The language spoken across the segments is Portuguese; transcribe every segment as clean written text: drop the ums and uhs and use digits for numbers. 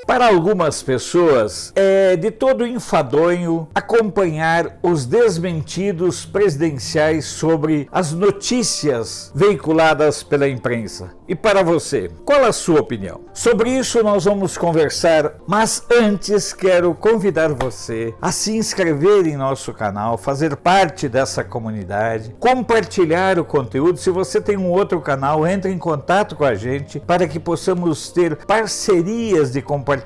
Para algumas pessoas, é de todo enfadonho acompanhar os desmentidos presidenciais sobre as notícias veiculadas pela imprensa. E para você, qual a sua opinião? Sobre isso nós vamos conversar, mas antes quero convidar você a se inscrever em nosso canal, fazer parte dessa comunidade, compartilhar o conteúdo. Se você tem um outro canal, entre em contato com a gente para que possamos ter parcerias de compartilhamento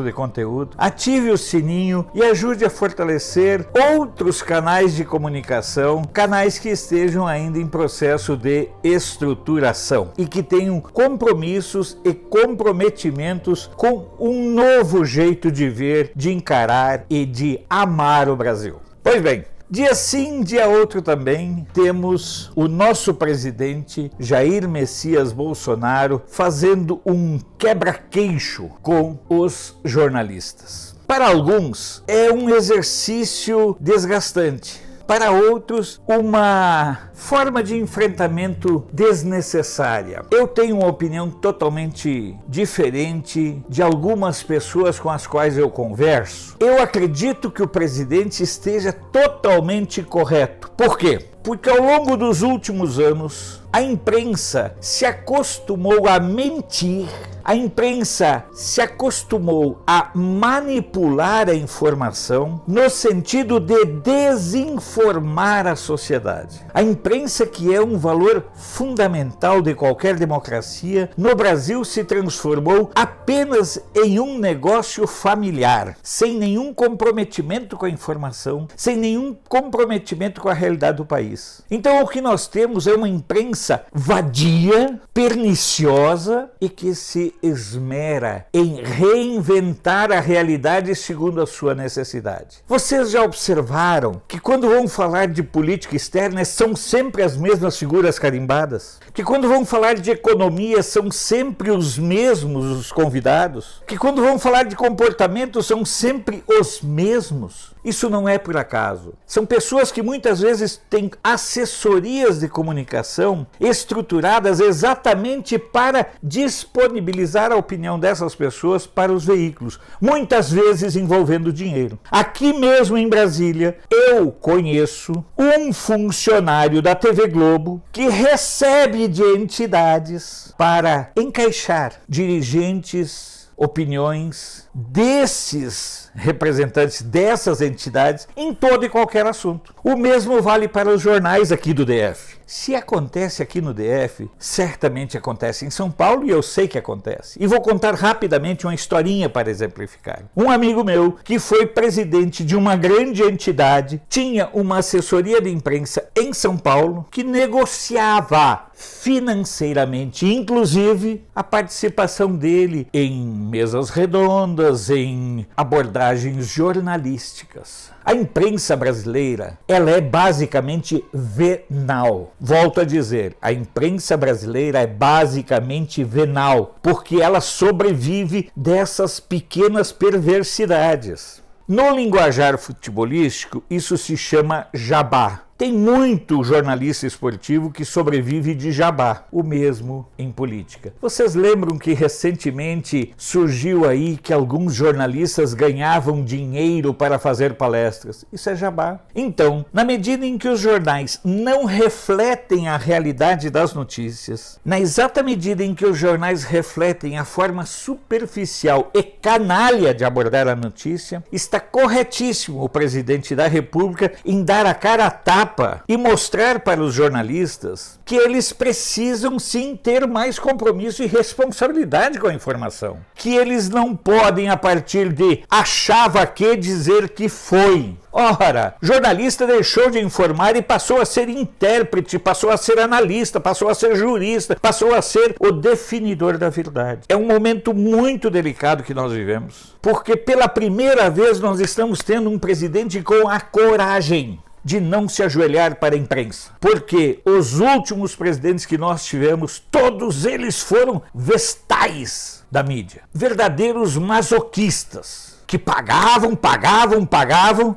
de conteúdo. Ative o sininho e ajude a fortalecer outros canais de comunicação, canais que estejam ainda em processo de estruturação e que tenham compromissos e comprometimentos com um novo jeito de ver, de encarar e de amar o Brasil. Pois bem, dia sim, dia outro também, temos o nosso presidente Jair Messias Bolsonaro fazendo um quebra-queixo com os jornalistas. Para alguns, é um exercício desgastante. Para outros, uma forma de enfrentamento desnecessária. Eu tenho uma opinião totalmente diferente de algumas pessoas com as quais eu converso. Eu acredito que o presidente esteja totalmente correto. Por quê? Porque ao longo dos últimos anos, a imprensa se acostumou a mentir, a imprensa se acostumou a manipular a informação no sentido de desinformar a sociedade. A imprensa, que é um valor fundamental de qualquer democracia, no Brasil se transformou apenas em um negócio familiar, sem nenhum comprometimento com a informação, sem nenhum comprometimento com a realidade do país. Então o que nós temos é uma imprensa vadia, perniciosa e que se esmera em reinventar a realidade segundo a sua necessidade. Vocês já observaram que quando vão falar de política externa são sempre as mesmas figuras carimbadas? Que quando vão falar de economia são sempre os mesmos os convidados? Que quando vão falar de comportamento são sempre os mesmos? Isso não é por acaso. São pessoas que muitas vezes têm assessorias de comunicação estruturadas exatamente para disponibilizar a opinião dessas pessoas para os veículos, muitas vezes envolvendo dinheiro. Aqui mesmo em Brasília, eu conheço um funcionário da TV Globo que recebe de entidades para encaixar dirigentes, opiniões desses representantes dessas entidades em todo e qualquer assunto. O mesmo vale para os jornais aqui do DF. Se acontece aqui no DF, certamente acontece em São Paulo, e eu sei que acontece. E vou contar rapidamente uma historinha para exemplificar. Um amigo meu, que foi presidente de uma grande entidade, tinha uma assessoria de imprensa em São Paulo que negociava financeiramente, inclusive, a participação dele em mesas redondas, em abordagens jornalísticas. A imprensa brasileira, ela é basicamente venal. Volto a dizer, a imprensa brasileira é basicamente venal, porque ela sobrevive dessas pequenas perversidades. No linguajar futebolístico, isso se chama jabá. Tem muito jornalista esportivo que sobrevive de jabá, o mesmo em política. Vocês lembram que recentemente surgiu aí que alguns jornalistas ganhavam dinheiro para fazer palestras? Isso é jabá. Então, na medida em que os jornais não refletem a realidade das notícias, na exata medida em que os jornais refletem a forma superficial e canalha de abordar a notícia, está corretíssimo o presidente da República em dar a cara a tapa e mostrar para os jornalistas que eles precisam sim ter mais compromisso e responsabilidade com a informação. Que eles não podem, a partir de achava que, dizer que foi. Ora, jornalista deixou de informar e passou a ser intérprete, passou a ser analista, passou a ser jurista, passou a ser o definidor da verdade. É um momento muito delicado que nós vivemos, porque pela primeira vez nós estamos tendo um presidente com a coragem de não se ajoelhar para a imprensa. Porque os últimos presidentes que nós tivemos, todos eles foram vestais da mídia. Verdadeiros masoquistas, que pagavam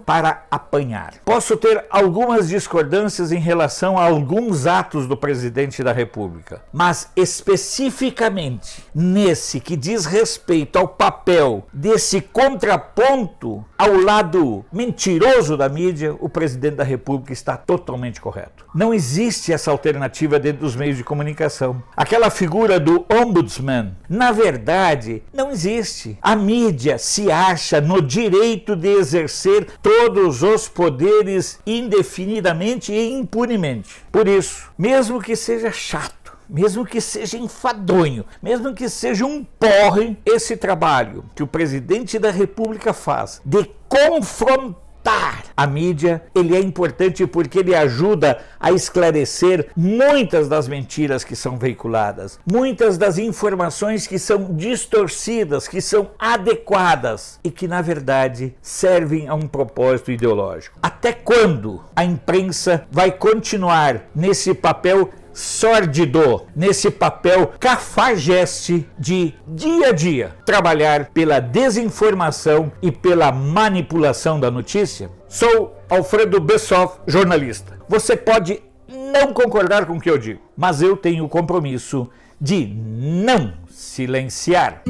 para apanhar. Posso ter algumas discordâncias em relação a alguns atos do presidente da República, mas especificamente nesse que diz respeito ao papel desse contraponto ao lado mentiroso da mídia, o presidente da República está totalmente correto. Não existe essa alternativa dentro dos meios de comunicação. Aquela figura do ombudsman, na verdade, não existe. A mídia se acha no direito de exercer todos os poderes indefinidamente e impunemente. Por isso, mesmo que seja chato, mesmo que seja enfadonho, mesmo que seja um porre, esse trabalho que o presidente da República faz de confrontar a mídia, ele é importante porque ele ajuda a esclarecer muitas das mentiras que são veiculadas, muitas das informações que são distorcidas, que são adequadas e que na verdade servem a um propósito ideológico. Até quando a imprensa vai continuar nesse papel sórdido, nesse papel cafajeste de dia a dia trabalhar pela desinformação e pela manipulação da notícia? Sou Alfredo Bessoff, jornalista. Você pode não concordar com o que eu digo, mas eu tenho o compromisso de não silenciar.